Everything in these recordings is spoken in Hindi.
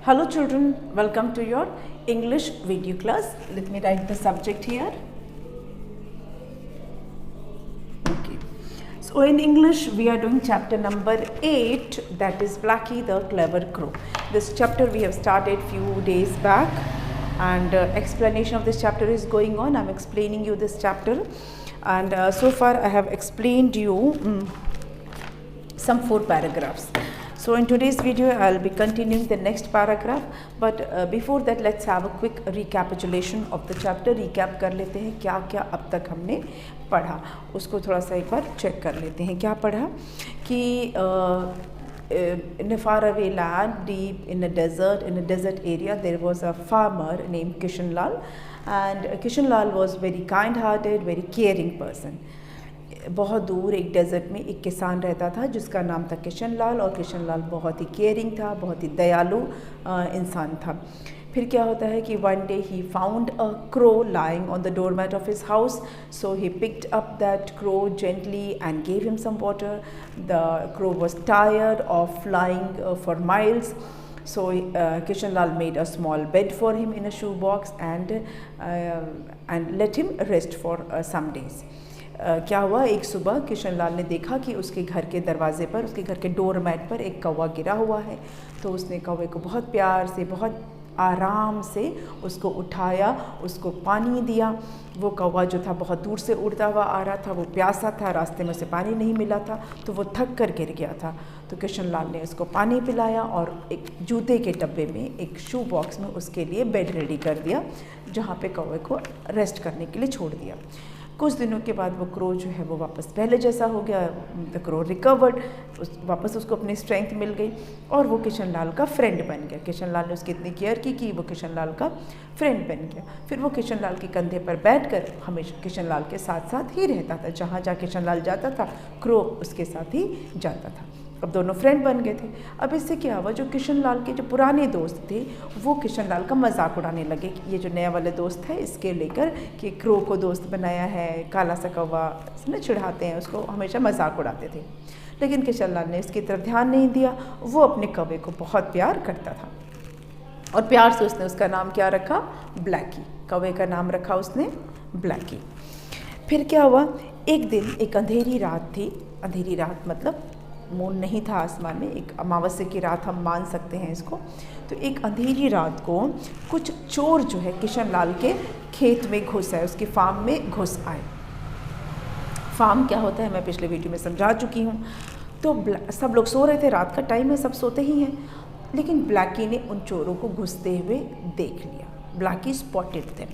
Hello children, welcome to your English video class. Let me write the subject here. Okay. So in English we are doing chapter number 8, that is Blacky the Clever Crow. This chapter we have started few days back and explanation of this chapter is going on. I am explaining you this chapter and so far I have explained you some 4 paragraphs. So in today's video I will be continuing the next paragraph, but before that let's have a quick recapitulation of the chapter. Recap कर लेते हैं क्या क्या अब तक हमने पढ़ा, उसको थोड़ा सा एक बार चेक कर लेते हैं. क्या पढ़ा कि in a faraway land, deep in a desert area, there was a farmer named Kishan Lal, and Kishan Lal was very kind-hearted, very caring person. बहुत दूर एक डेज़र्ट में एक किसान रहता था जिसका नाम था किशन लाल, और किशन लाल बहुत ही केयरिंग था, बहुत ही दयालु इंसान था. फिर क्या होता है कि one day he found a crow lying on the doormat of his house. So he picked up that crow gently and gave him some water. The crow was tired of flying for miles. So Kishan Lal made a small bed for him in a shoe box and let him rest for some days. क्या हुआ, एक सुबह किशन लाल ने देखा कि उसके घर के दरवाजे पर, उसके घर के डोर मैट पर एक कौवा गिरा हुआ है. तो उसने कौवे को बहुत प्यार से, बहुत आराम से उसको उठाया, उसको पानी दिया. वो कौवा जो था बहुत दूर से उड़ता हुआ आ रहा था, वो प्यासा था, रास्ते में उसे पानी नहीं मिला था, तो वो थक कर गिर गया था. तो किशन लाल ने उसको पानी पिलाया और एक जूते के डब्बे में, एक शू बॉक्स में उसके लिए बेड रेडी कर दिया, जहाँ पे कौवे को रेस्ट करने के लिए छोड़ दिया. कुछ दिनों के बाद वो क्रो जो है वो वापस पहले जैसा हो गया. द क्रो रिकवर्ड, वापस उसको अपनी स्ट्रेंथ मिल गई और वो किशन लाल का फ्रेंड बन गया. किशन लाल ने उसकी इतनी केयर की कि वो किशन लाल का फ्रेंड बन गया. फिर वो किशन लाल के कंधे पर बैठकर हमेशा किशन लाल के साथ साथ ही रहता था. जहाँ जहाँ किशन लाल जाता था क्रो उसके साथ ही जाता था. अब दोनों फ्रेंड बन गए थे. अब इससे क्या हुआ, जो किशन लाल के जो पुराने दोस्त थे वो किशन लाल का मजाक उड़ाने लगे कि ये जो नया वाले दोस्त है इसके लेकर कि क्रो को दोस्त बनाया है, काला सा कौवा इसमें चिढ़ाते हैं, उसको हमेशा मजाक उड़ाते थे. लेकिन किशन लाल ने इसकी तरफ ध्यान नहीं दिया. वो अपने कौवे को बहुत प्यार करता था और प्यार से उसने उसका नाम क्या रखा, ब्लैकी. कौवे का नाम रखा उसने ब्लैकी. फिर क्या हुआ, एक दिन एक अंधेरी रात थी. अंधेरी रात मतलब मून नहीं था आसमान में, एक अमावस्या की रात हम मान सकते हैं इसको. तो एक अंधेरी रात को कुछ चोर जो है किशन लाल के खेत में घुस आए, उसके फार्म में घुस आए. फार्म क्या होता है मैं पिछले वीडियो में समझा चुकी हूँ. तो सब लोग सो रहे थे, रात का टाइम है, सब सोते ही हैं. लेकिन ब्लैकी ने उन चोरों को घुसते हुए देख लिया. ब्लैकी स्पॉटेड थे.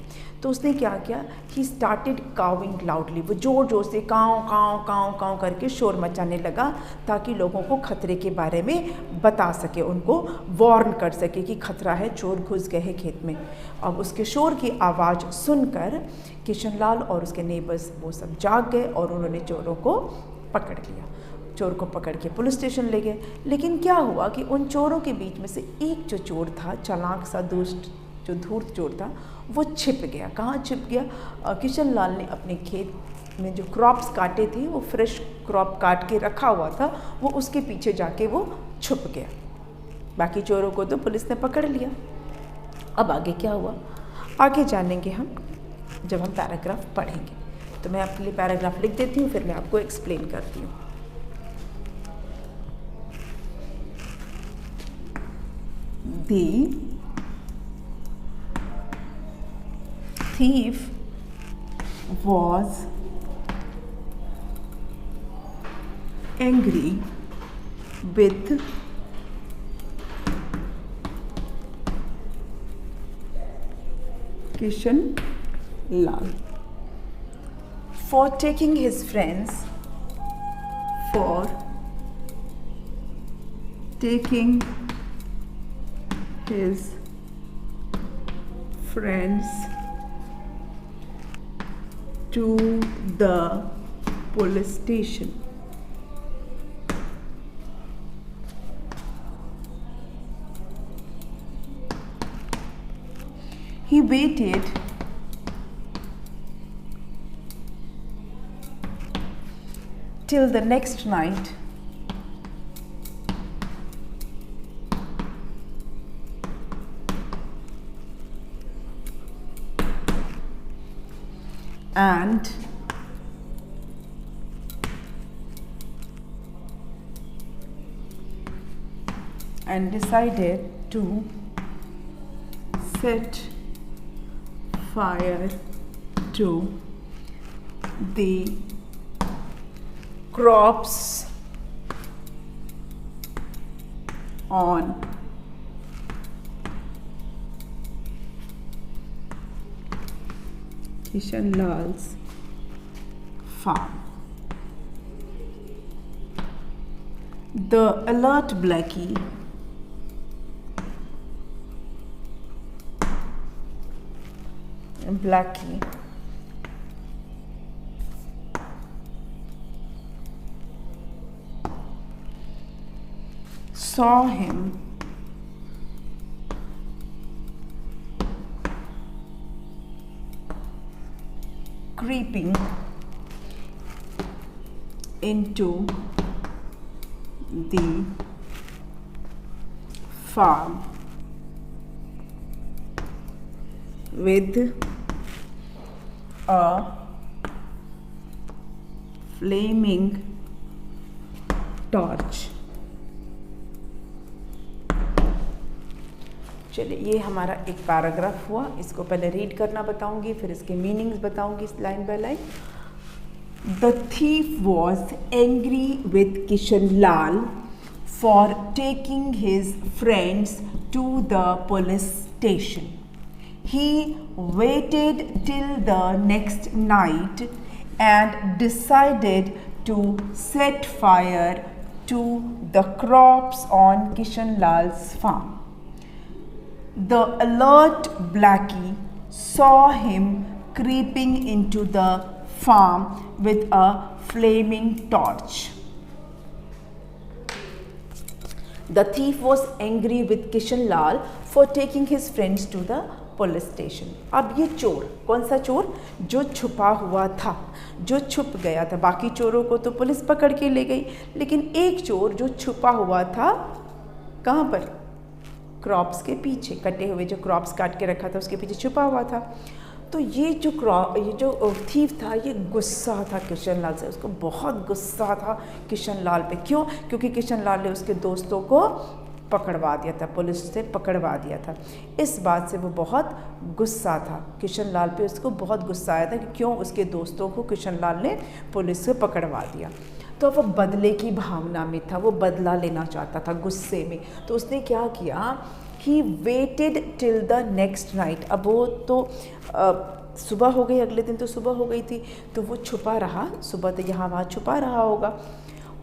तो उसने क्या किया, ही स्टार्टेड काविंग लाउडली. वो ज़ोर ज़ोर से काँव काँव काँव काँव करके शोर मचाने लगा ताकि लोगों को खतरे के बारे में बता सके, उनको वार्न कर सके कि खतरा है, चोर घुस गए हैं खेत में. अब उसके शोर की आवाज़ सुनकर किशन लाल और उसके नेबर्स वो सब जाग गए और उन्होंने चोरों को पकड़ लिया. चोर को पकड़ के पुलिस स्टेशन ले गए. लेकिन क्या हुआ कि उन चोरों के बीच में से एक जो चोर था, चालाक सा दुष्ट जो धूर्त चोर था, वो छिप गया. कहाँ छिप गया, किशन लाल ने अपने खेत में जो क्रॉप्स काटे थे, वो फ्रेश क्रॉप काट के रखा हुआ था, वो उसके पीछे जाके वो छुप गया. बाकी चोरों को तो पुलिस ने पकड़ लिया. अब आगे क्या हुआ, आगे जानेंगे हम जब हम पैराग्राफ पढ़ेंगे. तो मैं अपने लिए पैराग्राफ लिख देती हूँ, फिर मैं आपको एक्सप्लेन करती हूँ. The thief was angry with Kishan Lal for taking his friends to the police station. He waited till the next night and decided to set fire to the crops on Kishan Lal's farm. The alert Blackie saw him creeping into the farm with a flaming torch. चलिए, ये हमारा एक पैराग्राफ हुआ. इसको पहले रीड करना बताऊंगी, फिर इसके मीनिंग्स बताऊंगी line by line. The thief was angry with Kishan Lal for taking his friends to the police station. He waited till the next night and decided to set fire to the crops on Kishan Lal's farm. The alert Blackie saw him creeping into the farm with a flaming torch. The thief was angry with Kishan Lal for taking his friends to the police station. अब ये चोर, कौन सा चोर? जो छुपा हुआ था, जो छुप गया था. बाकी चोरों को तो पुलिस पकड़ के ले गई, लेकिन एक चोर जो छुपा हुआ था, कहाँ पर? क्रॉप्स के पीछे, कटे हुए जो क्रॉप्स काट के रखा था उसके पीछे छुपा हुआ था. तो ये जो थीफ था, ये गुस्सा था किशन लाल से. उसको बहुत गुस्सा था किशन लाल पे. क्यों? क्योंकि किशन लाल ने उसके दोस्तों को पकड़वा दिया था, पुलिस से पकड़वा दिया था. इस बात से वो बहुत गुस्सा था. किशन लाल पे उसको बहुत गुस्सा आया था कि क्यों उसके दोस्तों को किशन लाल ने पुलिस से पकड़वा दिया. तो वो बदले की भावना में था, वो बदला लेना चाहता था गुस्से में. तो उसने क्या किया? He waited till the next night. अब वो तो सुबह हो गई, अगले दिन तो सुबह हो गई थी, तो वो छुपा रहा. सुबह तो यहाँ वहाँ छुपा रहा होगा.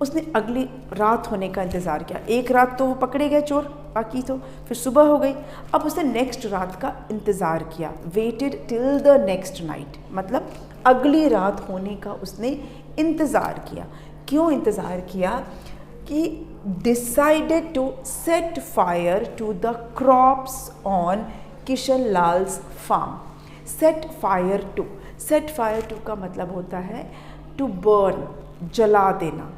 उसने अगली रात होने का इंतज़ार किया. एक रात तो वो पकड़े गए चोर, बाकी तो फिर सुबह हो गई. अब उसने नेक्स्ट रात का इंतज़ार किया. Weighted till the next night मतलब अगली रात होने का उसने इंतज़ार किया. क्यों इंतज़ार किया? कि decided to set fire to the crops on Kishan Lal's farm. Set fire to का मतलब होता है टू बर्न, जला देना,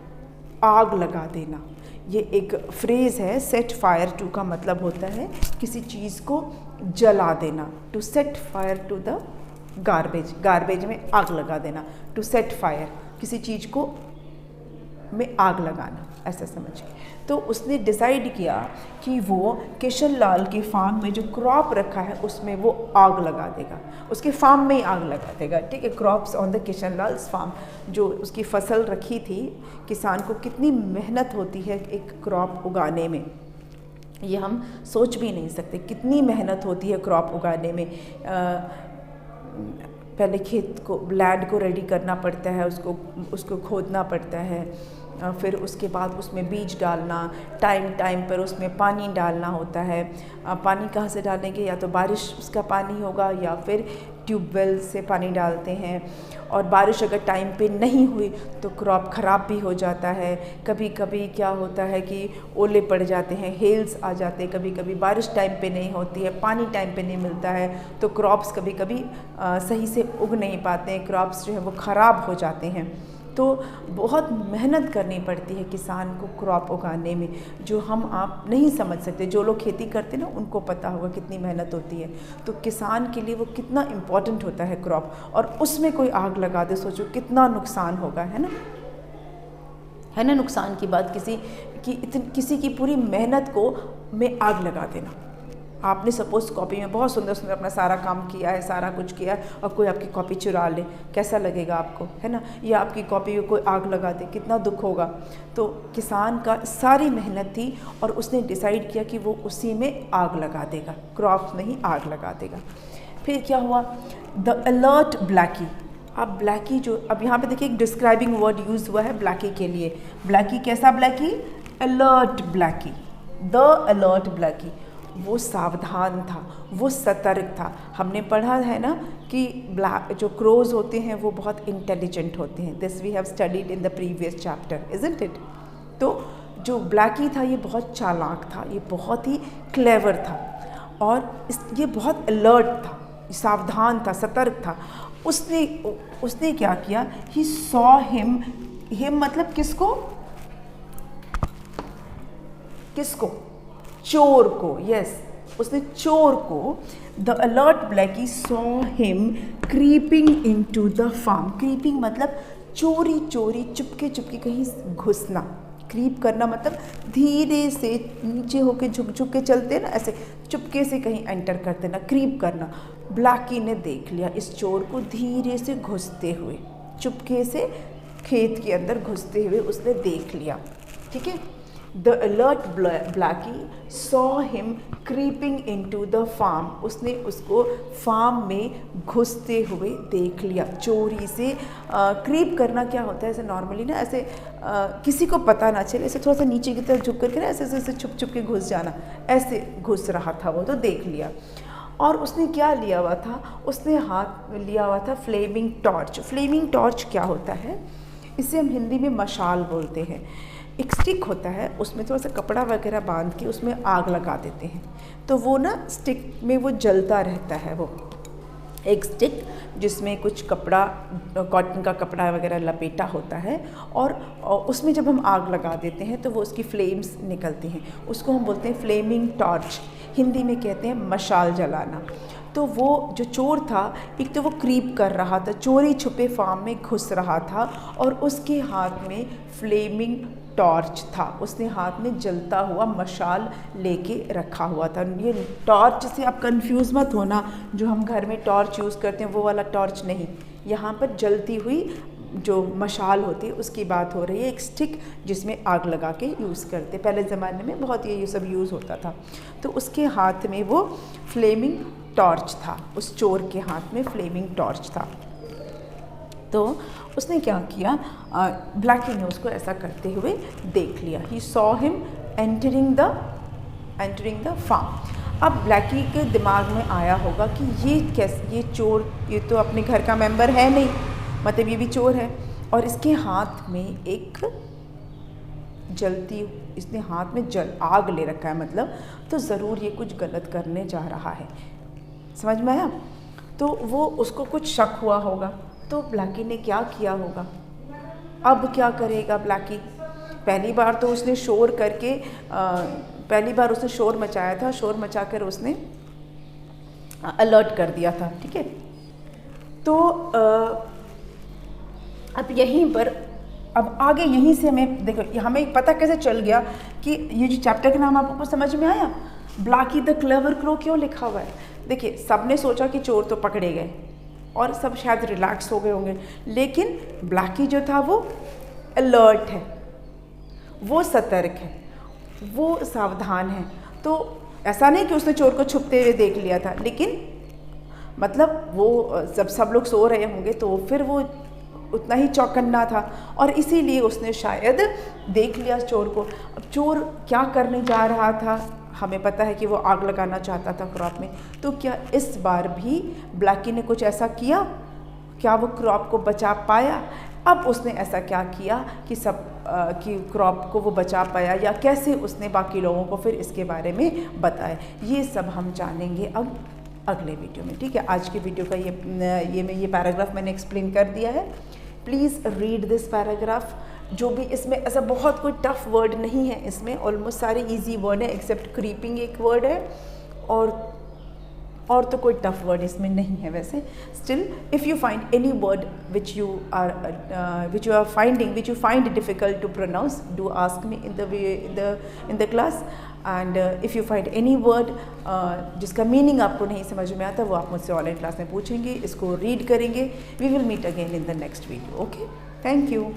आग लगा देना. ये एक फ्रेज़ है. सेट फायर टू का मतलब होता है किसी चीज़ को जला देना. To set fire to the garbage में आग लगा देना. टू सेट फायर, किसी चीज़ को में आग लगाना, ऐसा समझिए. तो उसने डिसाइड किया कि वो किशन लाल के फार्म में जो क्रॉप रखा है उसमें वो आग लगा देगा, उसके फार्म में ही आग लगा देगा. ठीक है, crops on the Kishan Lal's farm. जो उसकी फसल रखी थी, किसान को कितनी मेहनत होती है एक क्रॉप उगाने में, ये हम सोच भी नहीं सकते. कितनी मेहनत होती है क्रॉप उगाने में. पहले खेत को, लैंड को रेडी करना पड़ता है, उसको खोदना पड़ता है, फिर उसके बाद उसमें बीज डालना, टाइम पर उसमें पानी डालना होता है. पानी कहाँ से डालेंगे? या तो बारिश उसका पानी होगा या फिर ट्यूबवेल से पानी डालते हैं. और बारिश अगर टाइम पे नहीं हुई तो क्रॉप ख़राब भी हो जाता है. कभी कभी क्या होता है कि ओले पड़ जाते हैं, हेल्स आ जाते हैं. कभी कभी बारिश टाइम पे नहीं होती है, पानी टाइम पे नहीं मिलता है, तो क्रॉप्स कभी कभी सही से उग नहीं पाते हैं. क्रॉप्स जो है वो ख़राब हो जाते हैं. तो बहुत मेहनत करनी पड़ती है किसान को क्रॉप उगाने में, जो हम आप नहीं समझ सकते। जो लोग खेती करते ना उनको पता होगा कितनी मेहनत होती है। तो किसान के लिए वो कितना इम्पोर्टेंट होता है क्रॉप, और उसमें कोई आग लगा दे, सोचो कितना नुकसान होगा, है ना। है ना नुकसान की बात, किसी की पूरी मेहनत को में आग लगा देना। आपने सपोज़ कॉपी में बहुत सुंदर सुंदर अपना सारा काम किया है, सारा कुछ किया है, और कोई आपकी कॉपी चुरा ले, कैसा लगेगा आपको, है ना। या आपकी कॉपी में कोई आग लगा दे, कितना दुख होगा। तो किसान का सारी मेहनत थी और उसने डिसाइड किया कि वो उसी में आग लगा देगा, क्रॉप में ही आग लगा देगा। फिर क्या हुआ, द अलर्ट ब्लैकी। अब ब्लैकी जो, अब यहाँ पे देखिए एक डिस्क्राइबिंग वर्ड यूज़ हुआ है ब्लैकी के लिए। ब्लैकी कैसा Blackie, alert Blackie, the alert Blackie. वो सावधान था, वो सतर्क था। हमने पढ़ा है ना कि जो क्रोज होते हैं वो बहुत इंटेलिजेंट होते हैं। This we have studied in the previous chapter, isn't it. तो जो ब्लैकी था ये बहुत चालाक था, ये बहुत ही क्लेवर था, और ये बहुत अलर्ट था, सावधान था, सतर्क था। उसने क्या किया, ही सॉ हिम मतलब किसको, चोर को, यस, उसने चोर को, the alert Blackie saw him creeping into the farm. Creeping मतलब चोरी चोरी, चुपके चुपके कहीं घुसना। क्रीप करना मतलब धीरे से नीचे होके झुक झुक के चलते ना, ऐसे चुपके से कहीं एंटर करते ना, क्रीप करना। ब्लैकी ने देख लिया इस चोर को धीरे से घुसते हुए, चुपके से खेत के अंदर घुसते हुए उसने देख लिया, ठीक है। The alert Blackie saw him creeping into the farm. उसने उसको फार्म में घुसते हुए देख लिया, चोरी से। क्रीप करना क्या होता है, ऐसे नॉर्मली ना, ऐसे किसी को पता ना चले, ऐसे थोड़ा सा नीचे की तरफ झुक करके ना, ऐसे ऐसे छुप छुप के घुस जाना, ऐसे घुस रहा था वो, तो देख लिया। और उसने क्या लिया हुआ था, उसने हाथ में लिया हुआ था फ्लेमिंग टॉर्च। फ्लेमिंग टॉर्च क्या होता है, इसे हम हिंदी में मशाल बोलते हैं। एक स्टिक होता है, उसमें थोड़ा सा कपड़ा वगैरह बांध के उसमें आग लगा देते हैं, तो वो ना स्टिक में वो जलता रहता है। वो एक स्टिक जिसमें कुछ कपड़ा, कॉटन का कपड़ा वगैरह लपेटा होता है, और उसमें जब हम आग लगा देते हैं तो वो उसकी फ्लेम्स निकलती हैं, उसको हम बोलते हैं फ्लेमिंग टॉर्च। हिंदी में कहते हैं मशाल जलाना। तो वो जो चोर था, एक तो वो क्रीप कर रहा था, चोरी छुपे फार्म में घुस रहा था, और उसके हाथ में फ्लेमिंग टॉर्च था। उसने हाथ में जलता हुआ मशाल लेके रखा हुआ था। ये टॉर्च से आप कंफ्यूज मत होना, जो हम घर में टॉर्च यूज़ करते हैं वो वाला टॉर्च नहीं, यहाँ पर जलती हुई जो मशाल होती है उसकी बात हो रही है। एक स्टिक जिसमें आग लगा के यूज़ करते, पहले ज़माने में बहुत ये सब यूज़ होता था। तो उसके हाथ में वो फ्लेमिंग टॉर्च था, उस चोर के हाथ में फ्लेमिंग टॉर्च था। तो उसने क्या किया, ब्लैकी ने उसको ऐसा करते हुए देख लिया। He saw him entering the farm. अब ब्लैकी के दिमाग में आया होगा कि ये चोर, ये तो अपने घर का मेंबर है नहीं, मतलब ये भी चोर है, और इसके हाथ में एक जलती, इसने हाथ में आग ले रखा है, मतलब तो ज़रूर ये कुछ गलत करने जा रहा है। समझ में आया। तो वो उसको कुछ शक हुआ होगा, तो ब्लैकी ने क्या किया होगा, अब क्या करेगा ब्लैकी। पहली बार तो उसने शोर करके, पहली बार उसने शोर मचाया था, शोर मचाकर उसने अलर्ट कर दिया था, ठीक है। तो अब यहीं पर, अब आगे यहीं से हमें देखो, हमें पता कैसे चल गया कि ये जो चैप्टर का नाम आपको समझ में आया, ब्लैकी द क्लेवर क्रो क्यों लिखा हुआ है। देखिए, सबने सोचा कि चोर तो पकड़े गए और सब शायद रिलैक्स हो गए होंगे, लेकिन ब्लैकी जो था वो अलर्ट है, वो सतर्क है, वो सावधान है। तो ऐसा नहीं कि उसने चोर को छुपते हुए देख लिया था, लेकिन मतलब वो जब सब लोग सो रहे होंगे तो फिर वो उतना ही चौकन्ना था, और इसीलिए उसने शायद देख लिया चोर को। अब चोर क्या करने जा रहा था, हमें पता है कि वो आग लगाना चाहता था क्रॉप में। तो क्या इस बार भी ब्लैकी ने कुछ ऐसा किया, क्या वो क्रॉप को बचा पाया। अब उसने ऐसा क्या किया कि कि क्रॉप को वो बचा पाया, या कैसे उसने बाकी लोगों को फिर इसके बारे में बताया, ये सब हम जानेंगे अब अगले वीडियो में। ठीक है, आज के वीडियो का ये पैराग्राफ मैंने एक्सप्लेन कर दिया है प्लीज़ रीड दिस पैराग्राफ। जो भी इसमें ऐसा बहुत कोई टफ वर्ड नहीं है, इसमें ऑलमोस्ट सारे इजी वर्ड है एक्सेप्ट क्रीपिंग एक वर्ड है, और तो कोई टफ वर्ड इसमें नहीं है वैसे। Still if you find any word which you find difficult to pronounce, do ask me in the class. And if you find any word जिसका मीनिंग आपको नहीं समझ में आता, वो आप मुझसे ऑनलाइन क्लास में पूछेंगे, इसको रीड करेंगे। We will meet again in the next video. Okay, thank you.